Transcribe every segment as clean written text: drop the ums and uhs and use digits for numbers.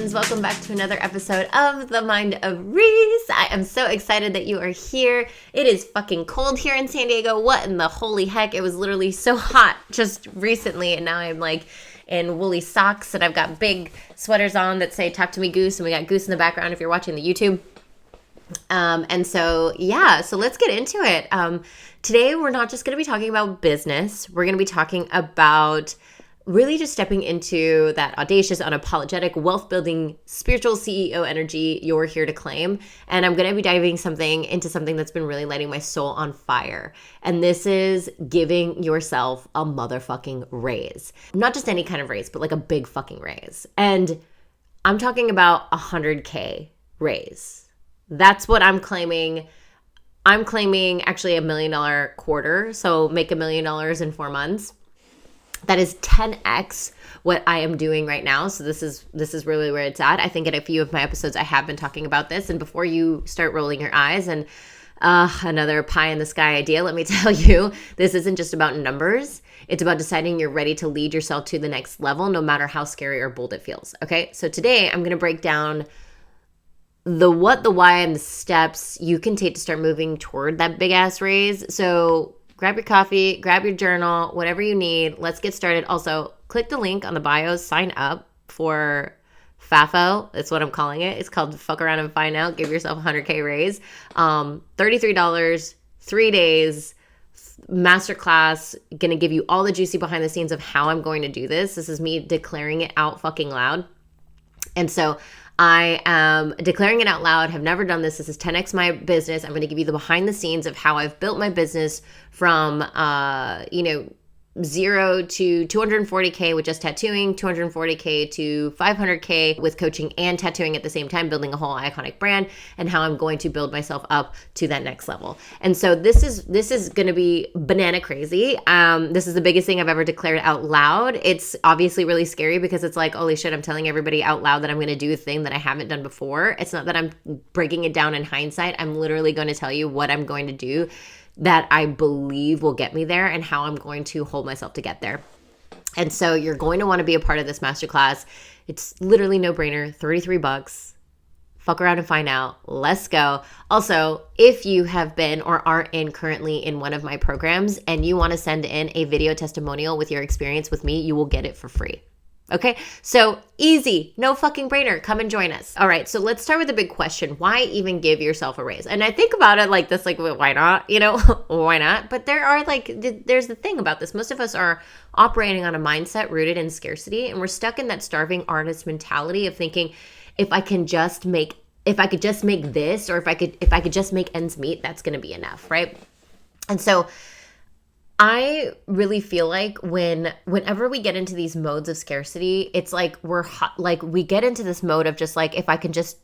friends. Welcome back to another episode of The Mind of Reese. I am so excited that you are here. It is fucking cold here in San Diego. What in the holy heck? It was literally so hot just recently, and now I'm like in woolly socks, and I've got big sweaters on that say "Talk to me, Goose," and we got Goose in the background if you're watching the YouTube. So let's get into it. Today, we're not just going to be talking about business. We're going to be talking about really just stepping into that audacious, unapologetic, wealth-building, spiritual CEO energy you're here to claim. And I'm going to be diving into something that's been really lighting my soul on fire. And this is giving yourself a motherfucking raise. Not just any kind of raise, but like a big fucking raise. And I'm talking about $100K raise. That's what I'm claiming. I'm claiming actually $1 million quarter. So make $1 million in 4 months. That is 10x what I am doing right now. So this is really where it's at. I think in a few of my episodes I have been talking about this. And before you start rolling your eyes and another pie in the sky idea, let me tell you, this isn't just about numbers. It's about deciding you're ready to lead yourself to the next level, no matter how scary or bold it feels. Okay, so today I'm going to break down the what, the why, and the steps you can take to start moving toward that big ass raise. So grab your coffee, grab your journal, whatever you need. Let's get started. Also, click the link on the bio, sign up for FAFO. That's what I'm calling it. It's called Fuck Around and Find Out. Give yourself a $100K raise. $33, 3 days, masterclass. Gonna give you all the juicy behind the scenes of how I'm going to do this. This is me declaring it out fucking loud. And so I am declaring it out loud, have never done this. This is 10x my business. I'm going to give you the behind the scenes of how I've built my business from, 0 to 240K with just tattooing, 240K to 500K with coaching and tattooing at the same time, building a whole iconic brand, and how I'm going to build myself up to that next level. And so this is going to be banana crazy. This is the biggest thing I've ever declared out loud. It's obviously really scary because it's like, holy shit, I'm telling everybody out loud that I'm going to do a thing that I haven't done before. It's not that I'm breaking it down in hindsight. I'm literally going to tell you what I'm going to do that I believe will get me there and how I'm going to hold myself to get there. And so you're going to want to be a part of this masterclass. It's literally no brainer, $33. Fuck around and find out. Let's go. Also, if you have been or aren't in currently in one of my programs and you want to send in a video testimonial with your experience with me, you will get it for free. Okay, so easy, no fucking brainer. Come and join us. All right, so let's start with the big question. Why even give yourself a raise? And I think about it like this, like, well, why not? Why not? But there's the thing about this. Most of us are operating on a mindset rooted in scarcity, and we're stuck in that starving artist mentality of thinking, if I could just make this, or if I could just make ends meet, that's going to be enough, right? And so I really feel like whenever we get into these modes of scarcity, it's like we get into this mode of just like, if I can just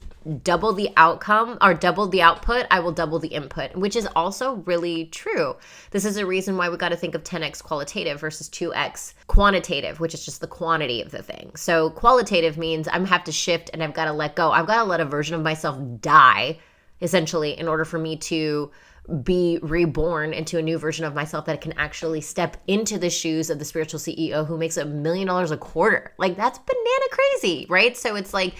double the outcome or double the output, I will double the input, which is also really true. This is a reason why we got to think of 10x qualitative versus 2x quantitative, which is just the quantity of the thing. So qualitative means I have to shift and I've got to let go. I've got to let a version of myself die, essentially, in order for me to be reborn into a new version of myself that can actually step into the shoes of the spiritual CEO who makes $1 million a quarter. Like, that's banana crazy, right? So it's like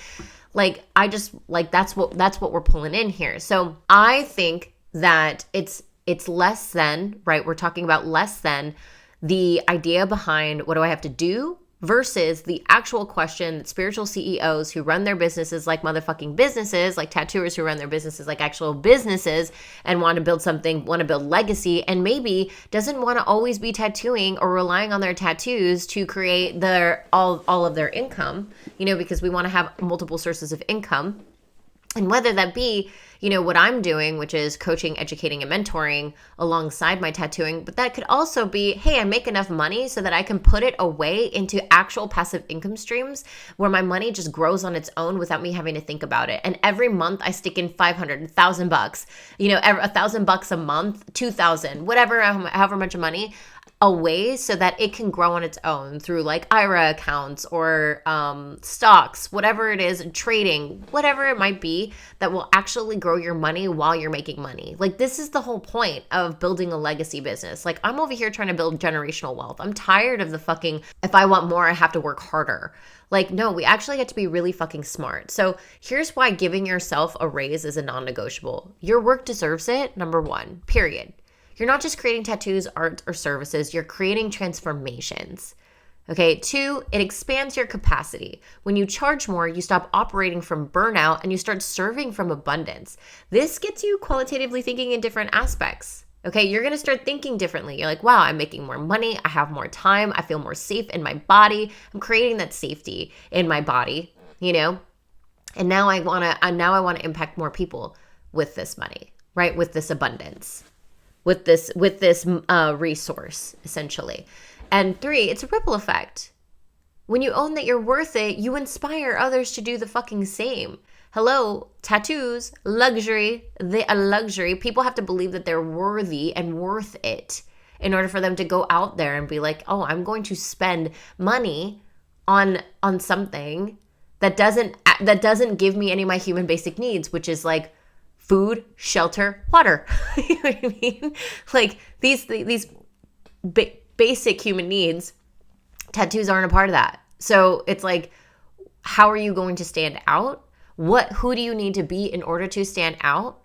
I just like, that's what we're pulling in here. So I think that it's less than, right? We're talking about less than the idea behind what do I have to do versus the actual question that spiritual CEOs who run their businesses like motherfucking businesses, like tattooers who run their businesses like actual businesses and want to build something, want to build legacy, and maybe doesn't want to always be tattooing or relying on their tattoos to create all of their income, because we want to have multiple sources of income. And whether that be, what I'm doing, which is coaching, educating, and mentoring alongside my tattooing, but that could also be, hey, I make enough money so that I can put it away into actual passive income streams where my money just grows on its own without me having to think about it. And every month I stick in $500, $1,000, $1,000 a month, $2,000, whatever, however much money. away so that it can grow on its own through like IRA accounts or stocks, whatever it is, trading, whatever it might be that will actually grow your money while you're making money. Like, this is the whole point of building a legacy business. Like, I'm over here trying to build generational wealth. I'm tired of the fucking, if I want more, I have to work harder. Like, no, we actually get to be really fucking smart. So here's why giving yourself a raise is a non-negotiable. Your work deserves it, number one, period. You're not just creating tattoos, art, or services. You're creating transformations. Okay, 2, it expands your capacity. When you charge more, you stop operating from burnout and you start serving from abundance. This gets you qualitatively thinking in different aspects. Okay, you're going to start thinking differently. You're like, wow, I'm making more money. I have more time. I feel more safe in my body. I'm creating that safety in my body, you know? And now I want to impact more people with this money, right? With this abundance. With this resource, essentially. And 3, it's a ripple effect. When you own that you're worth it, you inspire others to do the fucking same. Hello, tattoos, luxury, they are luxury. People have to believe that they're worthy and worth it in order for them to go out there and be like, oh, I'm going to spend money on something that doesn't give me any of my human basic needs, which is like food, shelter, water. You know what I mean? Like these basic human needs, tattoos aren't a part of that. So it's like, how are you going to stand out? Who do you need to be in order to stand out?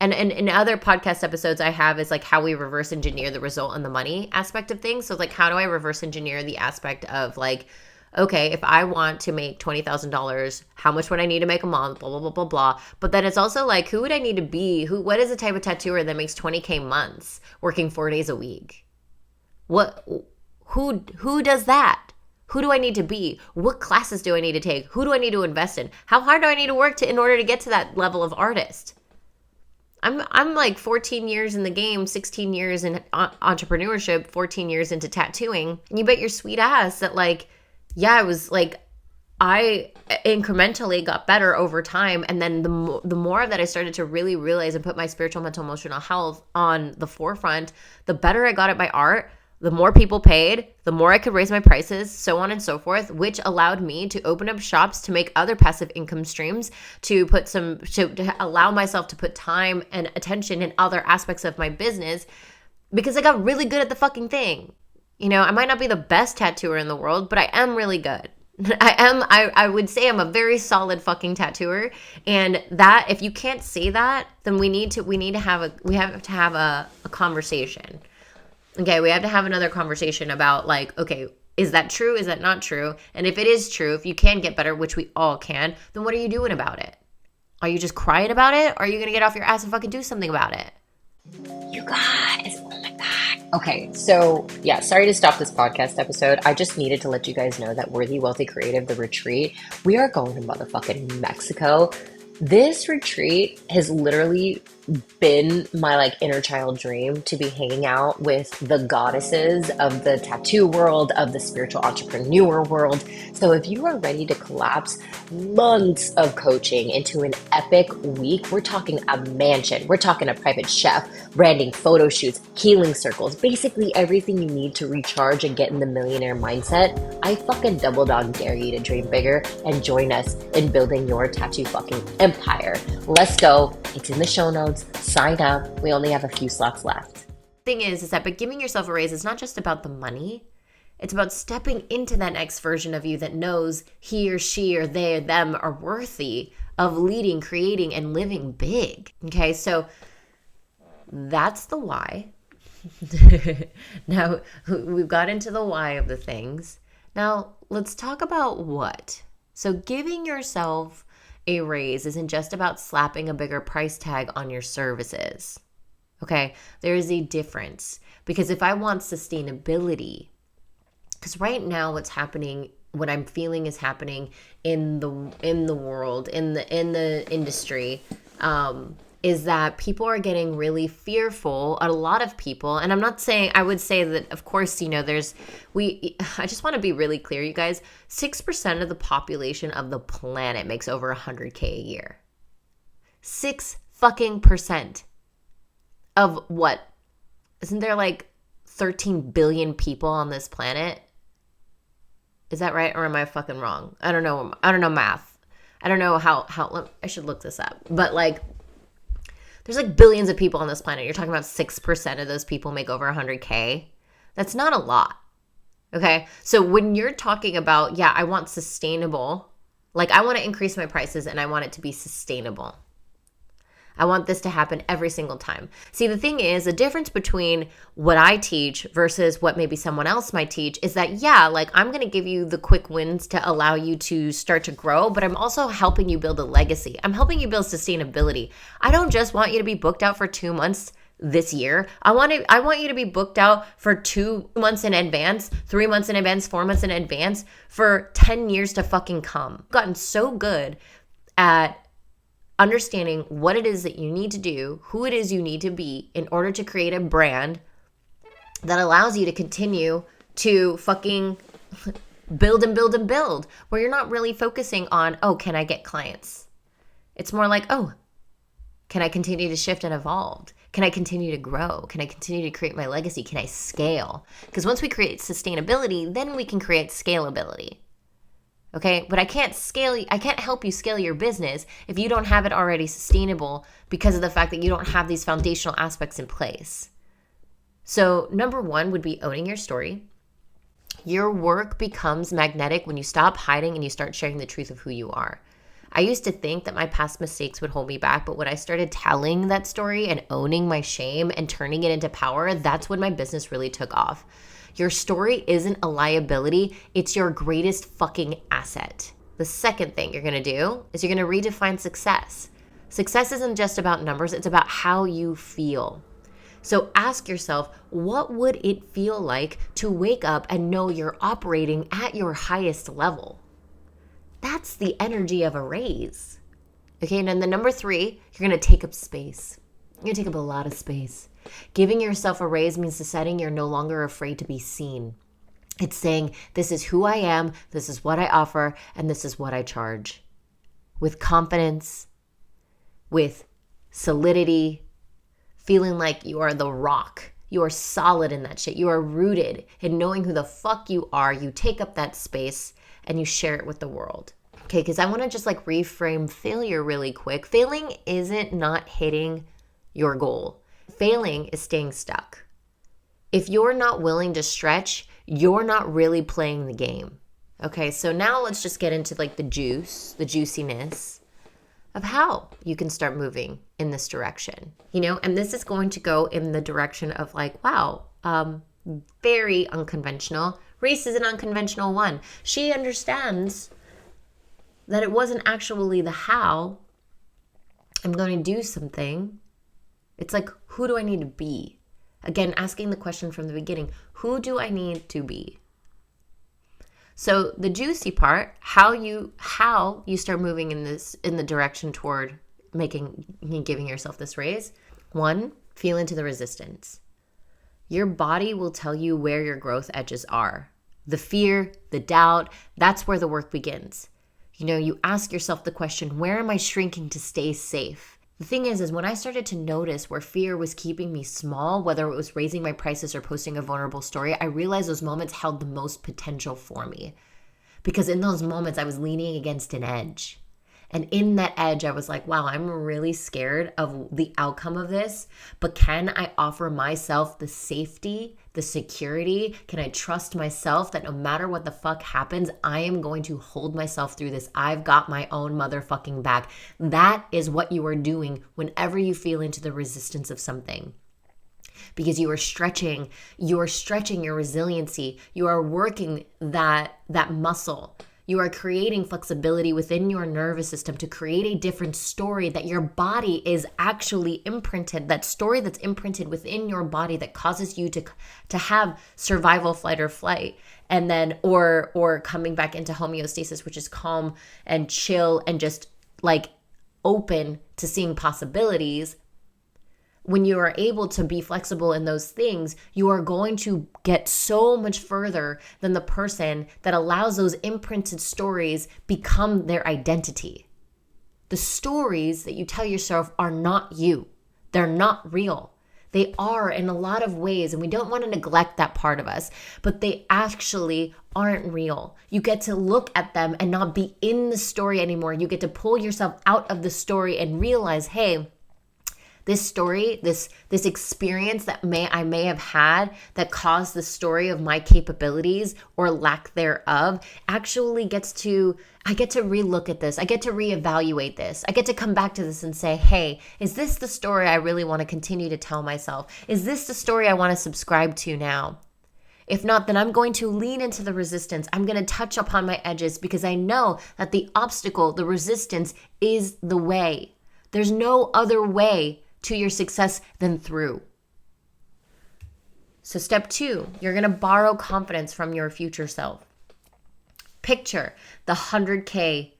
And in other podcast episodes I have is like how we reverse engineer the result and the money aspect of things. So like, how do I reverse engineer the aspect of like, okay, if I want to make $20,000, how much would I need to make a month? Blah, blah, blah, blah, blah. But then it's also like, who would I need to be? What is the type of tattooer that makes 20K months working 4 days a week? Who does that? Who do I need to be? What classes do I need to take? Who do I need to invest in? How hard do I need to work in order to get to that level of artist? I'm like 14 years in the game, 16 years in entrepreneurship, 14 years into tattooing. And you bet your sweet ass that like, yeah, I was like, I incrementally got better over time. And then the more that I started to really realize and put my spiritual, mental, emotional health on the forefront, the better I got at my art, the more people paid, the more I could raise my prices, so on and so forth, which allowed me to open up shops, to make other passive income streams, to allow myself to put time and attention in other aspects of my business, because I got really good at the fucking thing. You know, I might not be the best tattooer in the world, but I am really good. I would say I'm a very solid fucking tattooer. And that, if you can't say that, then we have to have a conversation. Okay, we have to have another conversation about like, okay, is that true? Is that not true? And if it is true, if you can get better, which we all can, then what are you doing about it? Are you just crying about it? Or are you going to get off your ass and fucking do something about it? You guys, oh my God. Okay, so yeah, sorry to stop this podcast episode. I just needed to let you guys know that Worthy, Wealthy, Creative, the retreat, we are going to motherfucking Mexico. This retreat has literally been my like inner child dream, to be hanging out with the goddesses of the tattoo world, of the spiritual entrepreneur world. So if you are ready to collapse months of coaching into an epic week, we're talking a mansion, we're talking a private chef, branding, photo shoots, healing circles, basically everything you need to recharge and get in the millionaire mindset. I fucking double dog dare you to dream bigger and join us in building your tattoo fucking empire. Let's go. It's in the show notes. Sign up. We only have a few slots left. Thing is that by giving yourself a raise, it's not just about the money. It's about stepping into that next version of you that knows he or she or they or them are worthy of leading, creating, and living big. Okay, so that's the why. Now, we've got into the why of the things. Now, let's talk about what. So giving yourself a raise isn't just about slapping a bigger price tag on your services. Okay, there is a difference, because if I want sustainability, because right now what's happening, what I'm feeling is happening in the world, in the industry, is that people are getting really fearful. A lot of people, and I'm not saying, I would say that, of course, you know, I just want to be really clear, you guys, 6% of the population of the planet makes over 100K a year. 6 fucking percent of what? Isn't there like 13 billion people on this planet. Is that right? Or am I fucking wrong? I don't know. I don't know math. I don't know how I should look this up. But like, there's like billions of people on this planet. You're talking about 6% of those people make over 100K. That's not a lot. Okay. So when you're talking about, yeah, I want sustainable, like I want to increase my prices and I want it to be sustainable. I want this to happen every single time. See, the thing is, the difference between what I teach versus what maybe someone else might teach is that, yeah, like I'm going to give you the quick wins to allow you to start to grow, but I'm also helping you build a legacy. I'm helping you build sustainability. I don't just want you to be booked out for 2 months this year. I want you to be booked out for 2 months in advance, 3 months in advance, 4 months in advance for 10 years to fucking come. I've gotten so good at understanding what it is that you need to do, who it is you need to be in order to create a brand that allows you to continue to fucking build and build and build, where you're not really focusing on, oh, can I get clients? It's more like, oh, can I continue to shift and evolve? Can I continue to grow? Can I continue to create my legacy? Can I scale? Because once we create sustainability, then we can create scalability. Okay, but I can't help you scale your business if you don't have it already sustainable because of the fact that you don't have these foundational aspects in place. So number 1 would be owning your story. Your work becomes magnetic when you stop hiding and you start sharing the truth of who you are. I used to think that my past mistakes would hold me back, but when I started telling that story and owning my shame and turning it into power, that's when my business really took off. Your story isn't a liability, it's your greatest fucking asset. The second thing you're gonna do is you're gonna redefine success. Success isn't just about numbers, it's about how you feel. So ask yourself, what would it feel like to wake up and know you're operating at your highest level? That's the energy of a raise. Okay, and then the number 3, you're gonna take up space. You're gonna take up a lot of space. Giving yourself a raise means deciding you're no longer afraid to be seen. It's saying, this is who I am, this is what I offer, and this is what I charge. With confidence, with solidity, feeling like you are the rock. You are solid in that shit. You are rooted in knowing who the fuck you are. You take up that space and you share it with the world. Okay, because I want to just like reframe failure really quick. Failing isn't not hitting your goal. Failing is staying stuck. If you're not willing to stretch, you're not really playing the game. Okay, so now let's just get into like the juiciness of how you can start moving in this direction. And this is going to go in the direction of like, wow, very unconventional. Reese is an unconventional one. She understands that it wasn't actually the how I'm going to do something. It's like, who do I need to be? Again, asking the question from the beginning, who do I need to be? So the juicy part, how you start moving in the direction toward giving yourself this raise. 1, feel into the resistance. Your body will tell you where your growth edges are. The fear, the doubt, that's where the work begins. You ask yourself the question, where am I shrinking to stay safe? The thing is when I started to notice where fear was keeping me small, whether it was raising my prices or posting a vulnerable story, I realized those moments held the most potential for me. Because in those moments, I was leaning against an edge. And in that edge, I was like, wow, I'm really scared of the outcome of this, but can I offer myself the safety, the security? Can I trust myself that no matter what the fuck happens, I am going to hold myself through this? I've got my own motherfucking back. That is what you are doing whenever you feel into the resistance of something. Because you are stretching your resiliency. You are working that muscle. You are creating flexibility within your nervous system to create a different story that your body is actually imprinted, that story that's imprinted within your body that causes you to have survival, flight, or flight. And then, or coming back into homeostasis, which is calm and chill and just like open to seeing possibilities. When you are able to be flexible in those things, you are going to get so much further than the person that allows those imprinted stories become their identity. The stories that you tell yourself are not you. They're not real. They are in a lot of ways, and we don't want to neglect that part of us, but they actually aren't real. You get to look at them and not be in the story anymore. You get to pull yourself out of the story and realize, hey, this story, this experience that I may have had that caused the story of my capabilities or lack thereof actually I get to relook at this. I get to reevaluate this. I get to come back to this and say, hey, is this the story I really want to continue to tell myself? Is this the story I want to subscribe to now? If not, then I'm going to lean into the resistance. I'm going to touch upon my edges because I know that the obstacle, the resistance is the way. There's no other way to your success than through. So step 2, you're going to borrow confidence from your future self. Picture the 100K,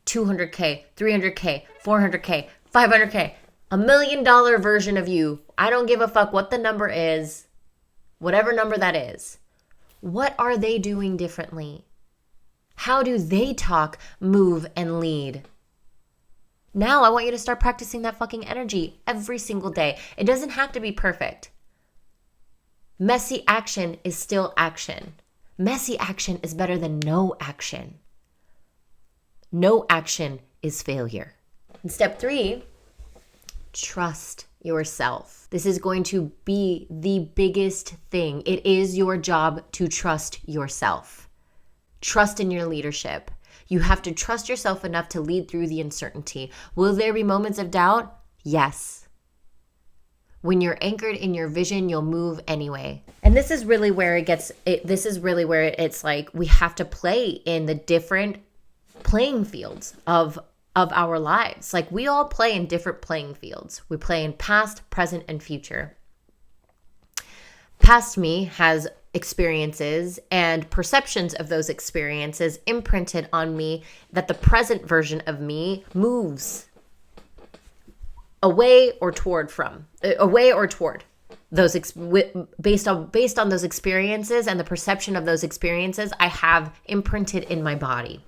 200K, 300K, 400K, 500K, $1 million version of you. I don't give a fuck what the number is, whatever number that is. What are they doing differently? How do they talk, move, and lead? Now I want you to start practicing that fucking energy every single day. It doesn't have to be perfect. Messy action is still action. Messy action is better than no action. No action is failure. And step 3, trust yourself. This is going to be the biggest thing. It is your job to trust yourself. Trust in your leadership. You have to trust yourself enough to lead through the uncertainty. Will there be moments of doubt? Yes. When you're anchored in your vision, you'll move anyway. And this is really where it's like we have to play in the different playing fields of our lives. Like we all play in different playing fields. We play in past, present, and future. Past me has experiences and perceptions of those experiences imprinted on me that the present version of me moves away or toward those based on those experiences and the perception of those experiences I have imprinted in my body.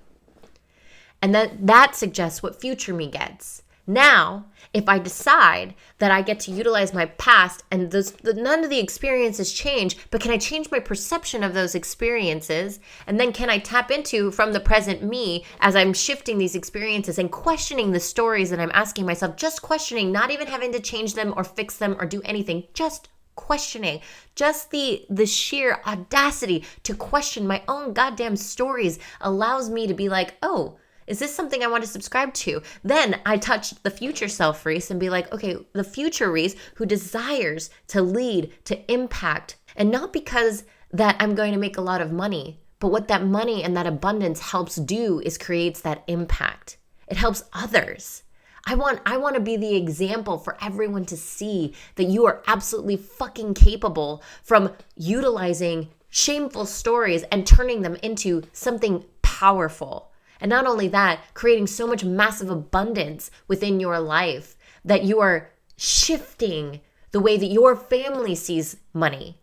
And that suggests what future me gets. Now, if I decide that I get to utilize my past and none of the experiences change, but can I change my perception of those experiences? And then can I tap into from the present me as I'm shifting these experiences and questioning the stories that I'm asking myself, just questioning, not even having to change them or fix them or do anything, just questioning, just the sheer audacity to question my own goddamn stories allows me to be like, oh, is this something I want to subscribe to? Then I touch the future self, Reese, and be like, okay, the future Reese who desires to lead, to impact, and not because that I'm going to make a lot of money, but what that money and that abundance helps do is creates that impact. It helps others. I want to be the example for everyone to see that you are absolutely fucking capable from utilizing shameful stories and turning them into something powerful. And not only that, creating so much massive abundance within your life that you are shifting the way that your family sees money.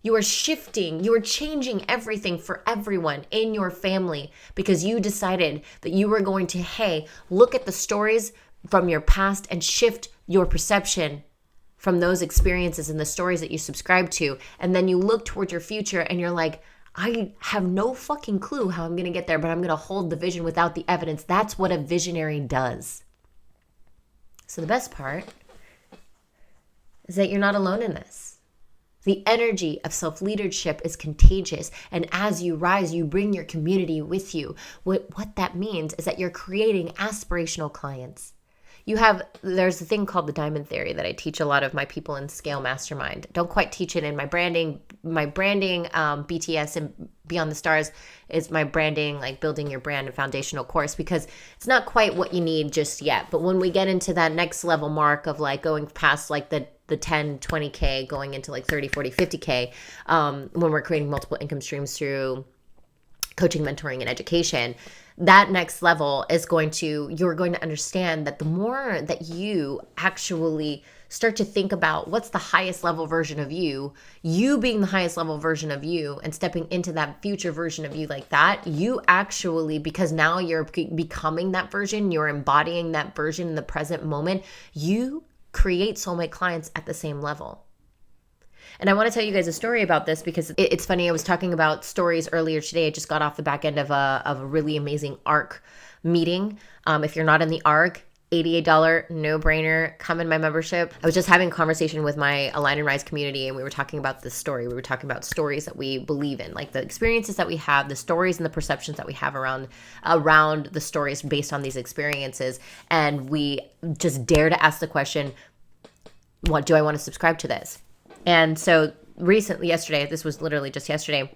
You are shifting, you are changing everything for everyone in your family because you decided that you were going to, hey, look at the stories from your past and shift your perception from those experiences and the stories that you subscribe to. And then you look toward your future and you're like, I have no fucking clue how I'm going to get there, but I'm going to hold the vision without the evidence. That's what a visionary does. So the best part is that you're not alone in this. The energy of self-leadership is contagious. And as you rise, you bring your community with you. What that means is that you're creating aspirational clients. There's a thing called the diamond theory that I teach a lot of my people in Scale Mastermind. Don't quite teach it in my branding. My branding, BTS and Beyond the Stars is my branding, like building your brand and foundational course, because it's not quite what you need just yet. But when we get into that next level mark of like going past like the 10, 20K, going into like 30, 40, 50K, when we're creating multiple income streams through coaching, mentoring, and education, that next level is you're going to understand that the more that you actually start to think about what's the highest level version of you being the highest level version of you and stepping into that future version of you like that, you actually, because now you're becoming that version, you're embodying that version in the present moment, you create soulmate clients at the same level. And I want to tell you guys a story about this because it's funny. I was talking about stories earlier today. I just got off the back end of a really amazing ARC meeting. If you're not in the ARC, $88 no-brainer, come in my membership. I was just having a conversation with my Align and Rise community, and we were talking about this story. We were talking about stories that we believe in, like the experiences that we have, the stories and the perceptions that we have around the stories based on these experiences. And we just dare to ask the question, what do I want to subscribe to this? And so recently, yesterday, this was literally just yesterday,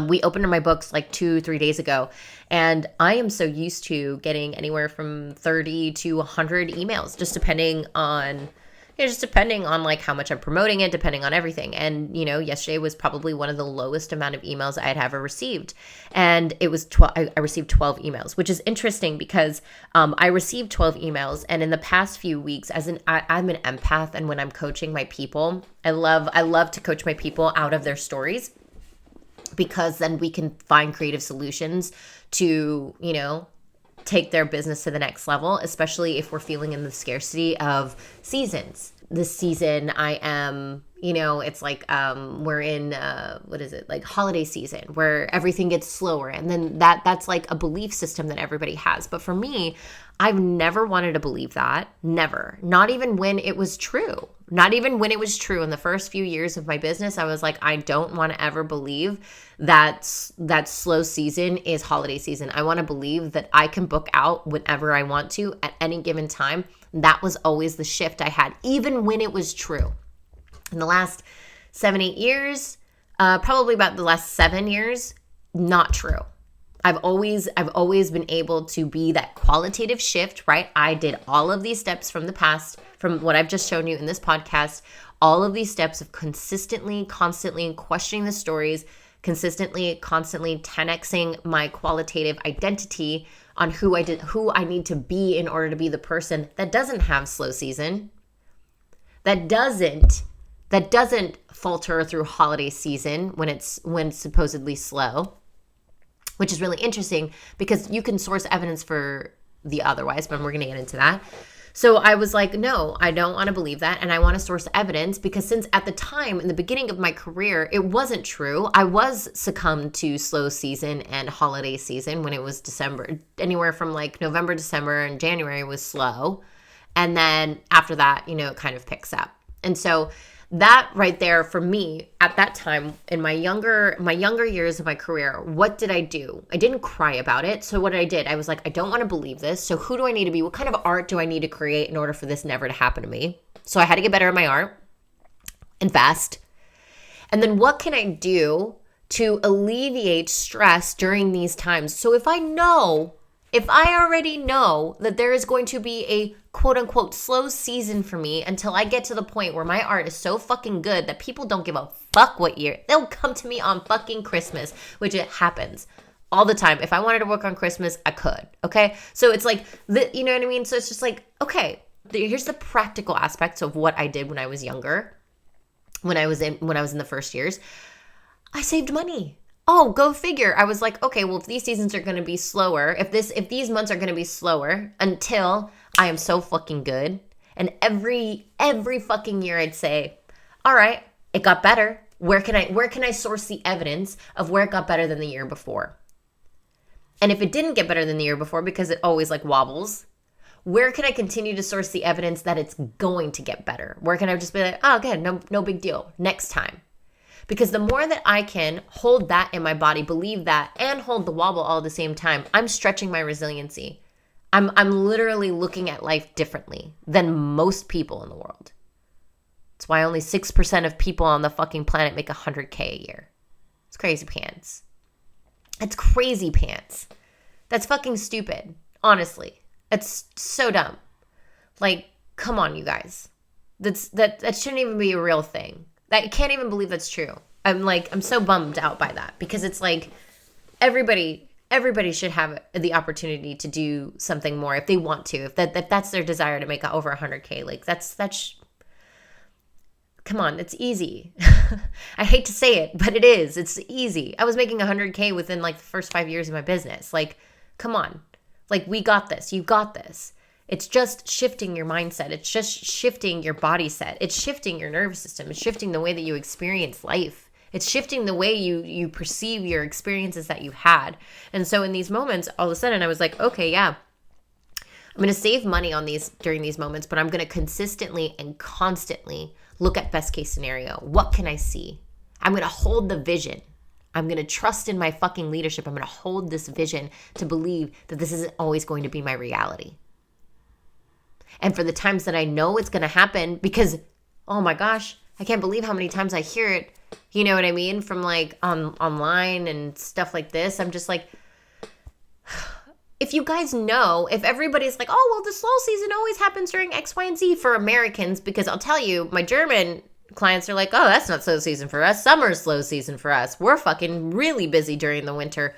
we opened my books like 2-3 days ago, and I am so used to getting anywhere from 30 to 100 emails, just depending on like how much I'm promoting it, depending on everything. And, yesterday was probably one of the lowest amount of emails I had ever received. And it was I received 12 emails, which is interesting because I received 12 emails. And in the past few weeks, I'm an empath. And when I'm coaching my people, I love to coach my people out of their stories, because then we can find creative solutions to, take their business to the next level, especially if we're feeling in the scarcity of seasons. This season I am, it's like we're in, like holiday season where everything gets slower. And then that's like a belief system that everybody has. But for me, I've never wanted to believe that. Never. Not even when it was true. Not even when it was true in the first few years of my business, I was like, I don't want to ever believe that slow season is holiday season. I want to believe that I can book out whenever I want to at any given time. That was always the shift I had, even when it was true. In the last 7-8 years, probably about the last 7 years, not true. I've always been able to be that qualitative shift, right? I did all of these steps from the past, from what I've just shown you in this podcast, all of these steps of consistently, constantly questioning the stories, consistently, constantly 10xing my qualitative identity on who I need to be in order to be the person that doesn't have slow season, that doesn't falter through holiday season when it's supposedly slow. Which is really interesting because you can source evidence for the otherwise, but we're going to get into that. So I was like, no, I don't want to believe that. And I want to source evidence because since at the time, in the beginning of my career, it wasn't true. I was succumbed to slow season and holiday season when it was December. Anywhere from like November, December, and January was slow. And then after that, it kind of picks up. And so that right there for me at that time in my younger years of my career, what did I do? I didn't cry about it. So what I did, I was like, I don't want to believe this. So who do I need to be? What kind of art do I need to create in order for this never to happen to me? So I had to get better at my art, invest. And then what can I do to alleviate stress during these times? So if I already know that there is going to be a quote unquote slow season for me until I get to the point where my art is so fucking good that people don't give a fuck what year. They'll come to me on fucking Christmas, which it happens all the time. If I wanted to work on Christmas, I could. Okay. So it's like, you know what I mean? So it's just like, okay, here's the practical aspects of what I did when I was younger, when I was in the first years. I saved money. Oh, go figure. I was like, okay, well, if these seasons are going to be slower, if these months are going to be slower until I am so fucking good. And every fucking year I'd say, all right, it got better. Where can I source the evidence of where it got better than the year before? And if it didn't get better than the year before, because it always like wobbles, where can I continue to source the evidence that it's going to get better? Where can I just be like, oh, good, no big deal, next time? Because the more that I can hold that in my body, believe that, and hold the wobble all at the same time, I'm stretching my resiliency. I'm literally looking at life differently than most people in the world. That's why only 6% of people on the fucking planet make $100K a year. It's crazy pants. It's crazy pants. That's fucking stupid, honestly. It's so dumb. Like, come on, you guys. That shouldn't even be a real thing. I can't even believe that's true. I'm so bummed out by that because it's like everybody should have the opportunity to do something more if they want to, if that's their desire to make over 100K. Like come on, it's easy. I hate to say it, but it is. It's easy. I was making 100K within like the first 5 years of my business. Like, come on. Like, we got this. You got this. It's just shifting your mindset. It's just shifting your body set. It's shifting your nervous system. It's shifting the way that you experience life. It's shifting the way you perceive your experiences that you had. And so in these moments, all of a sudden I was like, okay, yeah, I'm going to save money on these during these moments, but I'm going to consistently and constantly look at best case scenario. What can I see? I'm going to hold the vision. I'm going to trust in my fucking leadership. I'm going to hold this vision to believe that this isn't always going to be my reality. And for the times that I know it's going to happen, because, oh my gosh, I can't believe how many times I hear it, you know what I mean, from like online and stuff like this. I'm just like, if you guys know, if everybody's like, oh, well, the slow season always happens during X, Y, and Z for Americans, because I'll tell you, my German clients are like, oh, that's not slow season for us. Summer's slow season for us. We're fucking really busy during the winter,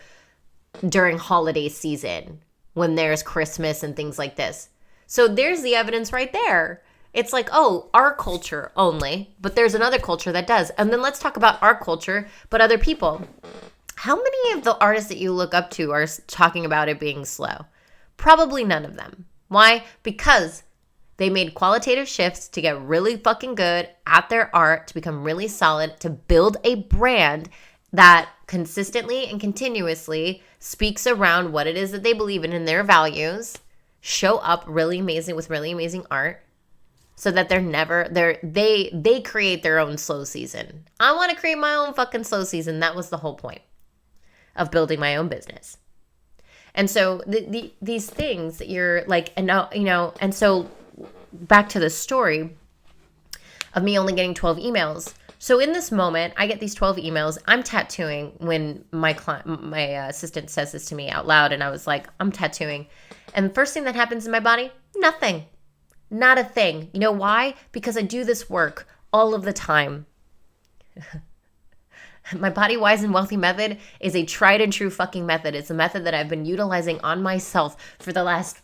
during holiday season, when there's Christmas and things like this. So there's the evidence right there. It's like, oh, our culture only, but there's another culture that does. And then let's talk about our culture, but other people. How many of the artists that you look up to are talking about it being slow? Probably none of them. Why? Because they made qualitative shifts to get really fucking good at their art, to become really solid, to build a brand that consistently and continuously speaks around what it is that they believe in and their values, show up really amazing with really amazing art, so that they create their own slow season. I want to create my own fucking slow season. That was the whole point of building my own business. And so these things that you're like, and now, you know, and so back to the story of me only getting 12 emails. So in this moment, I get these 12 emails. I'm tattooing when my assistant says this to me out loud. And I was like, I'm tattooing. And the first thing that happens in my body, nothing. Not a thing. You know why? Because I do this work all of the time. My Body Wise and Wealthy method is a tried and true fucking method. It's a method that I've been utilizing on myself for the last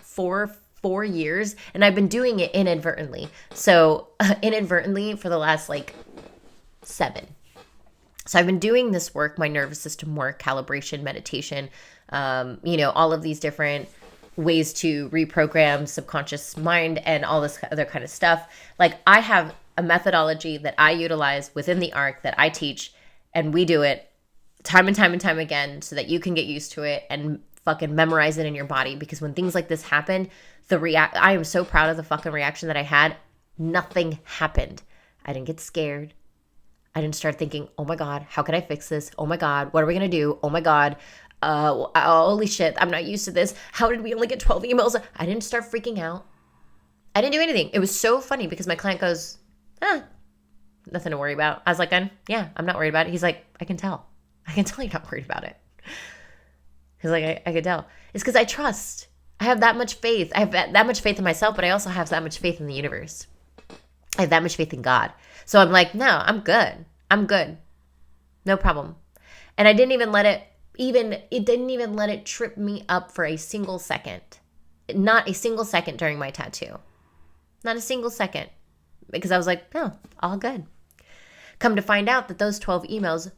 four years, and I've been doing it inadvertently. So inadvertently for the last 7. So I've been doing this work, my nervous system work, calibration, meditation, all of these different ways to reprogram subconscious mind and all this other kind of stuff. Like, I have a methodology that I utilize within the ARC that I teach, and we do it time and time and time again so that you can get used to it and fucking memorize it in your body. Because when things like this happen, I am so proud of the fucking reaction that I had. Nothing happened. I didn't get scared. I didn't start thinking, oh my God, how can I fix this? Oh my God, what are we going to do? Oh my God, holy shit, I'm not used to this. How did we only get 12 emails? I didn't start freaking out. I didn't do anything. It was so funny because my client goes, nothing to worry about. I was like, I'm not worried about it. He's like, I can tell you're not worried about it. He's like, I could tell. It's because I trust. I have that much faith. I have that much faith in myself, but I also have that much faith in the universe. I have that much faith in God. So I'm like, no, I'm good. I'm good. No problem. And I didn't even let it trip me up for a single second. Not a single second during my tattoo. Not a single second. Because I was like, no, all good. Come to find out that those 12 emails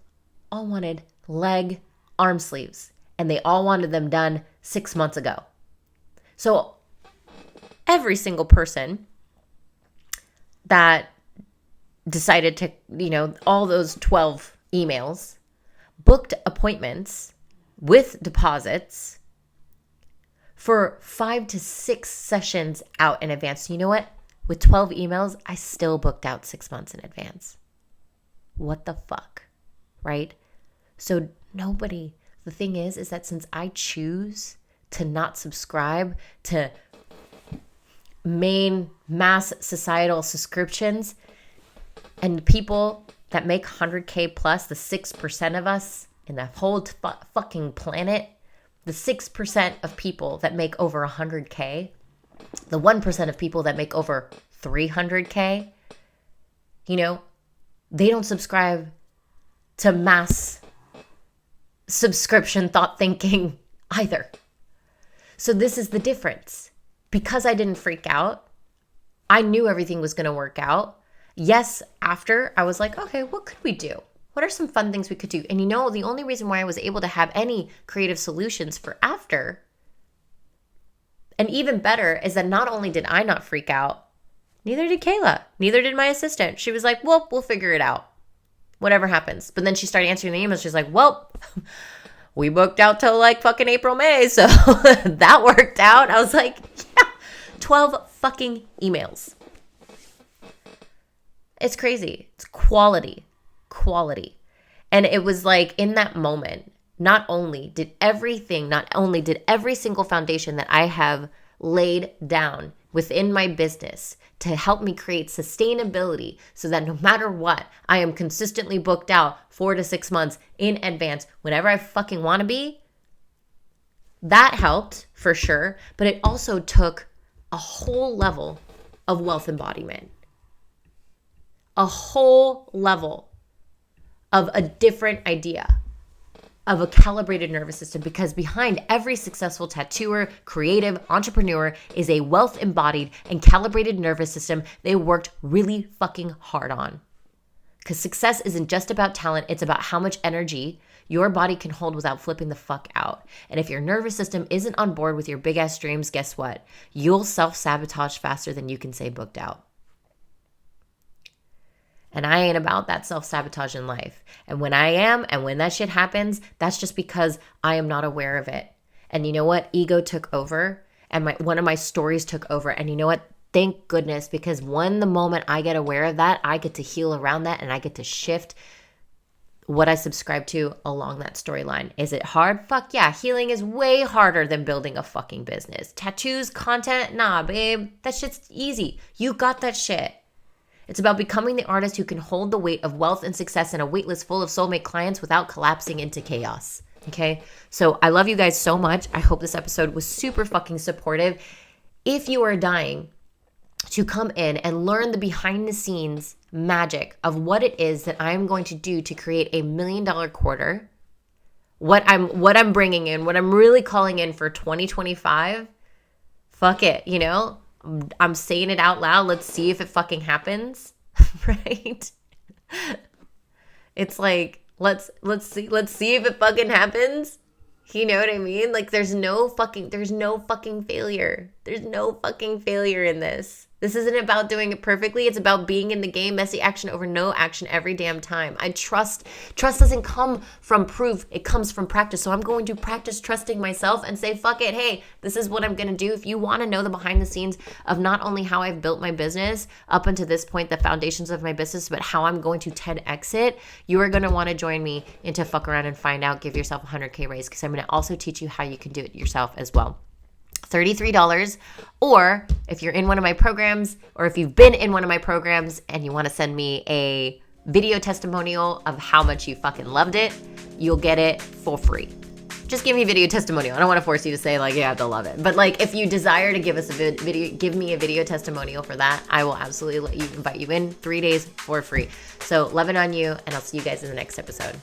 all wanted leg arm sleeves. And they all wanted them done 6 months ago. So every single person that decided to, all those 12 emails, booked appointments with deposits for 5 to 6 sessions out in advance. So you know what? With 12 emails, I still booked out 6 months in advance. What the fuck, right? So the thing is that since I choose to not subscribe to main mass societal subscriptions, and people that make 100K plus, the 6% of us in the whole fucking planet, the 6% of people that make over 100K, the 1% of people that make over 300K, they don't subscribe to mass subscription thought thinking either. So this is the difference. Because I didn't freak out, I knew everything was going to work out. Yes, after, I was like, okay, what could we do? What are some fun things we could do? And the only reason why I was able to have any creative solutions for after And even better is that not only did I not freak out, neither did Kayla. Neither did my assistant. She was like, well, we'll figure it out. Whatever happens. But then she started answering the emails. She's like, well, we booked out till like fucking April, May. So that worked out. I was like, yeah, 12 fucking emails. It's crazy. It's quality. And it was like in that moment, not only did every single foundation that I have laid down within my business to help me create sustainability so that no matter what, I am consistently booked out 4 to 6 months in advance whenever I fucking want to be. That helped for sure, but it also took a whole level of wealth embodiment. A whole level of a different idea of a calibrated nervous system, because behind every successful tattooer, creative, entrepreneur is a wealth embodied and calibrated nervous system they worked really fucking hard on. Because success isn't just about talent, it's about how much energy your body can hold without flipping the fuck out. And if your nervous system isn't on board with your big ass dreams, guess what? You'll self-sabotage faster than you can say booked out. And I ain't about that self-sabotage in life. And when I am, and when that shit happens, that's just because I am not aware of it. And you know what? Ego took over, and one of my stories took over. And you know what? Thank goodness, because the moment I get aware of that, I get to heal around that, and I get to shift what I subscribe to along that storyline. Is it hard? Fuck yeah. Healing is way harder than building a fucking business. Tattoos, content, nah, babe. That shit's easy. You got that shit. It's about becoming the artist who can hold the weight of wealth and success in a waitlist full of soulmate clients without collapsing into chaos. Okay? So I love you guys so much. I hope this episode was super fucking supportive. If you are dying to come in and learn the behind the scenes magic of what it is that I'm going to do to create $1 million quarter, what I'm bringing in, what I'm really calling in for 2025, fuck it, you know? I'm saying it out loud. Let's see if it fucking happens, right? It's like, let's see if it fucking happens. You know what I mean? Like there's no fucking failure. There's no fucking failure in this. This isn't about doing it perfectly. It's about being in the game, messy action over no action every damn time. Trust doesn't come from proof. It comes from practice. So I'm going to practice trusting myself and say, fuck it. Hey, this is what I'm going to do. If you want to know the behind the scenes of not only how I've built my business up until this point, the foundations of my business, but how I'm going to 10x it, you are going to want to join me into fuck around and find out, give yourself a 100K raise, because I'm going to also teach you how you can do it yourself as well. $33, or if you're in one of my programs, or if you've been in one of my programs and you want to send me a video testimonial of how much you fucking loved it, you'll get it for free. Just give me a video testimonial. I don't want to force you to say like you have to love it, but like if you desire to give us a video, give me a video testimonial for that, I will absolutely invite you in 3 days for free. So love it on you, and I'll see you guys in the next episode.